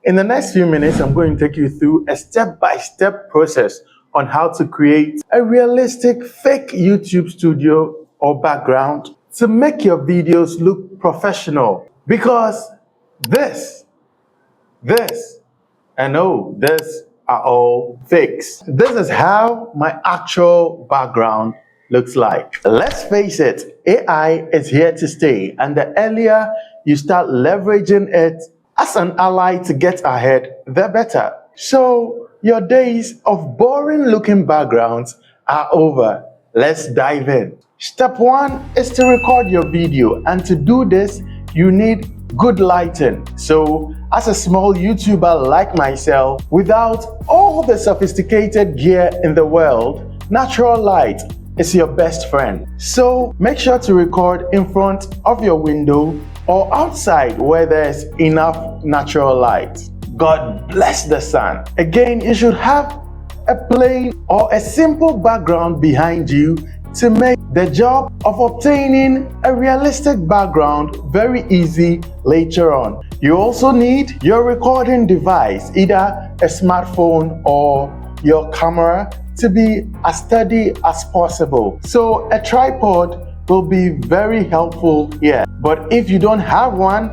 In the next few minutes, I'm going to take you through a step-by-step process on how to create a realistic fake YouTube studio or background to make your videos look professional. Because this are all fakes. This is how my actual background looks like. Let's face it, AI is here to stay, and the earlier you start leveraging it as an ally to get ahead, the better. So your days of boring looking backgrounds are over. Let's dive in. Step 1 is to record your video, and to do this you need good lighting. So as a small YouTuber like myself, without all the sophisticated gear in the world, natural light is your best friend. So make sure to record in front of your window or outside where there's enough natural light. God bless the sun. Again, you should have a plain or a simple background behind you to make the job of obtaining a realistic background very easy later on. You also need your recording device, either a smartphone or your camera, to be as steady as possible. So a tripod will be very helpful here. But if you don't have one,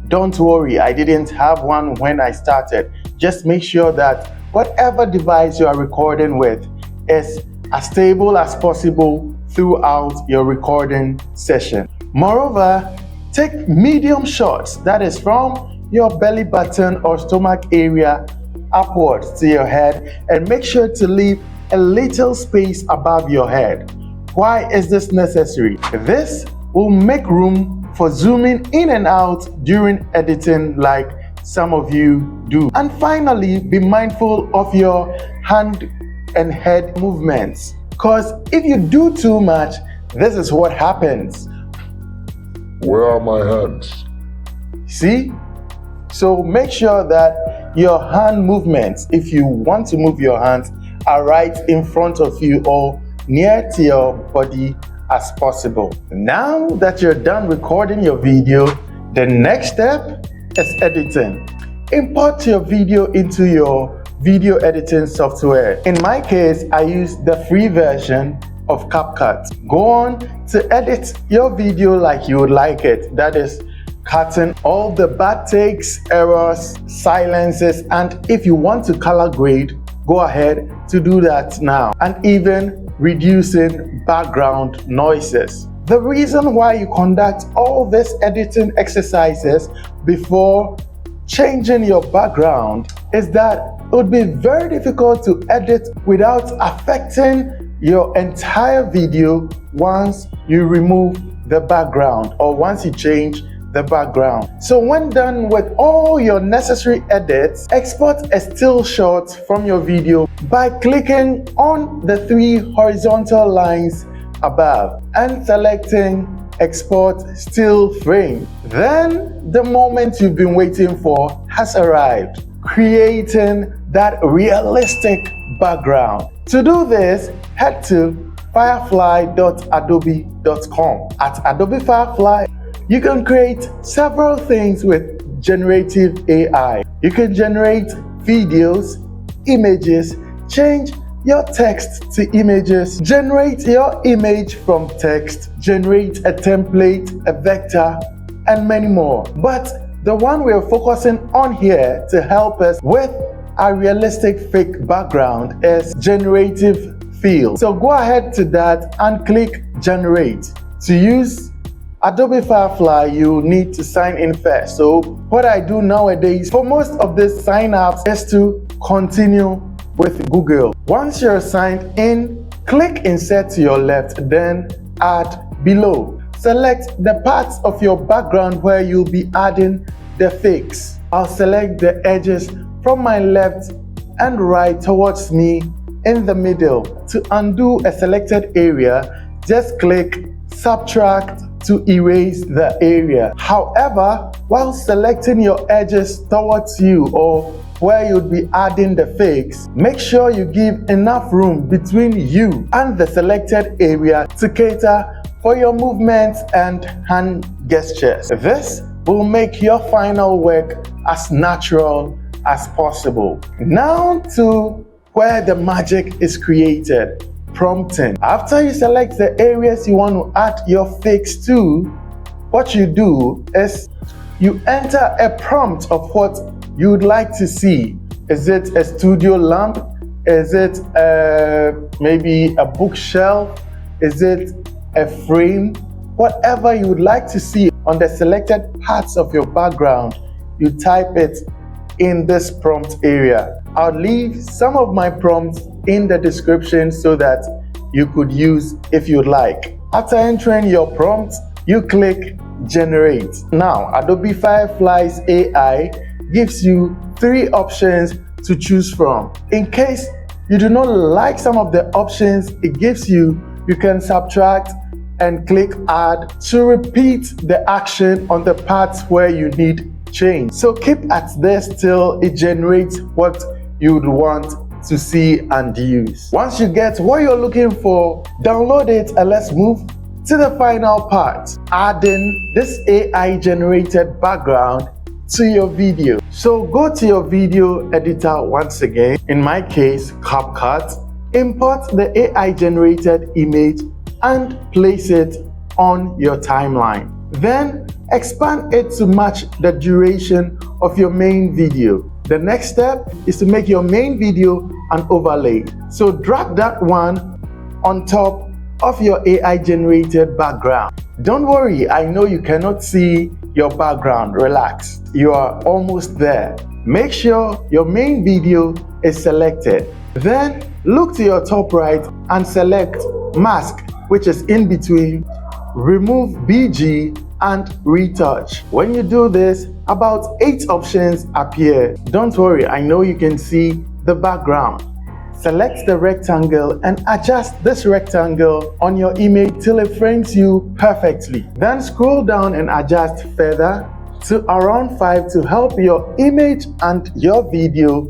don't worry, I didn't have one when I started. Just make sure that whatever device you are recording with is as stable as possible throughout your recording session. Moreover, take medium shots, that is from your belly button or stomach area upwards to your head, and make sure to leave a little space above your head. Why is this necessary? This will make room for zooming in and out during editing like some of you do. And finally, be mindful of your hand and head movements, because if you do too much, this is what happens. Where are my hands? See? So make sure that your hand movements, if you want to move your hands, are right in front of you or near to your body as possible. Now that you're done recording your video, the next step is editing. Import your video into your video editing software. In my case, I use the free version of CapCut. Go on to edit your video like you would like it. That is, cutting all the bad takes, errors, silences, and if you want to color grade, go ahead to do that now, and even reducing background noises. The reason why you conduct all these editing exercises before changing your background is that it would be very difficult to edit without affecting your entire video once you remove the background or once you change the background. So when done with all your necessary edits, export a still shot from your video by clicking on the 3 horizontal lines above and selecting Export Still Frame. Then the moment you've been waiting for has arrived, creating that realistic background. To do this, head to firefly.adobe.com. At Adobe Firefly, you can create several things with generative AI. You can generate videos, images, change your text to images, generate your image from text, generate a template, a vector, and many more. But the one we're focusing on here to help us with a realistic fake background is generative fill. So go ahead to that and click generate. To use Adobe Firefly, you need to sign in first. So what I do nowadays for most of these sign-ups is to continue with Google. Once you're signed in, click insert to your left, then add below. Select the parts of your background where you'll be adding the fakes. I'll select the edges from my left and right towards me in the middle. To undo a selected area, just click subtract to erase the area. However, while selecting your edges towards you or where you'd be adding the fakes, make sure you give enough room between you and the selected area to cater for your movements and hand gestures. This will make your final work as natural as possible. Now to where the magic is created, prompting. After you select the areas you want to add your fix to, what you do is you enter a prompt of what you would like to see. Is it a studio lamp? Is it maybe a bookshelf? Is it a frame? Whatever you would like to see on the selected parts of your background, you type it in this prompt area. I'll leave some of my prompts in the description so that you could use if you'd like. After entering your prompt, you click Generate. Now, Adobe Firefly's AI gives you 3 options to choose from. In case you do not like some of the options it gives you, you can subtract and click Add to repeat the action on the parts where you need change. So keep at this till it generates what you would want to see and use. Once you get what you're looking for, download it and let's move to the final part, adding this AI generated background to your video. So go to your video editor once again, in my case CapCut, import the AI generated image and place it on your timeline. Then expand it to match the duration of your main video. The next step is to make your main video an overlay. So drag that one on top of your AI generated background. Don't worry, I know you cannot see your background. Relax, you are almost there. Make sure your main video is selected. Then look to your top right and select Mask, which is in between Remove BG and Retouch. When you do this, about 8 options appear. Don't worry, I know you can see the background. Select the rectangle and adjust this rectangle on your image till it frames you perfectly. Then scroll down and adjust further to around 5 to help your image and your video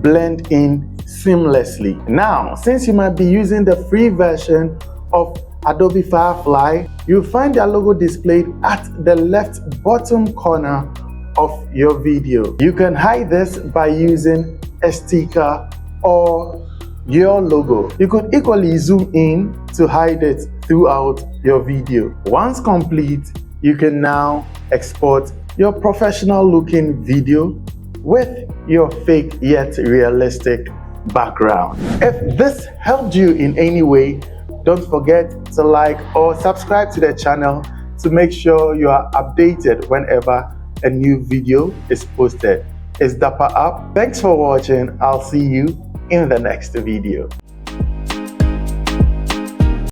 blend in seamlessly. Now, since you might be using the free version of Adobe Firefly, you'll find their logo displayed at the left bottom corner of your video. You can hide this by using a sticker or your logo. You could equally zoom in to hide it throughout your video. Once complete, you can now export your professional looking video with your fake yet realistic background. If this helped you in any way, don't forget to like or subscribe to the channel to make sure you are updated whenever a new video is posted. It's Dapper Up. Thanks for watching. I'll see you in the next video.